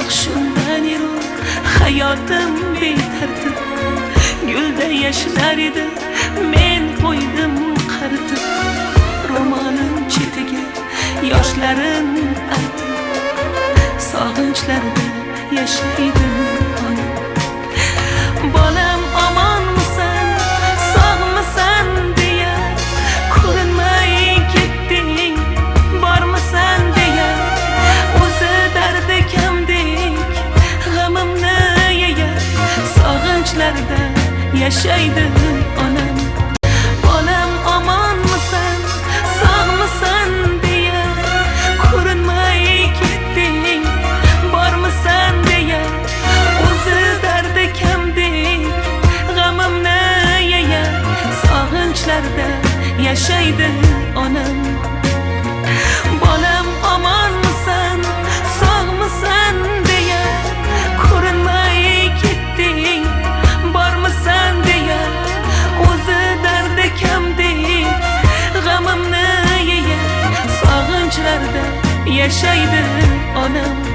aniq shundan ero hayotim betartib, gulda yashnar edi men qo'ydim qaritib, ro'molim chetiga yoshlarim artib, sog'inchlarda yashaydim ona. Bolam omonmisan, sog'misan deya ko'rinmay ketding, bormisan deya o'zi dardi kamdek g'amimni yeyar, sog'inchlarda yashaydim onam. Bolam omonmisan, sog'misan deya ko'rinmay ketding, bormisan deya o'zi dardi kamdek g'amimni yeyar, sog'inchlarda yashaydi onam. Bolam omonmisan, sog'misan deya ko'rinmay ketding, bormisan deya o'zi dardi kamdek g'amimni yeyar, sog'inchlarda yashaydi onam.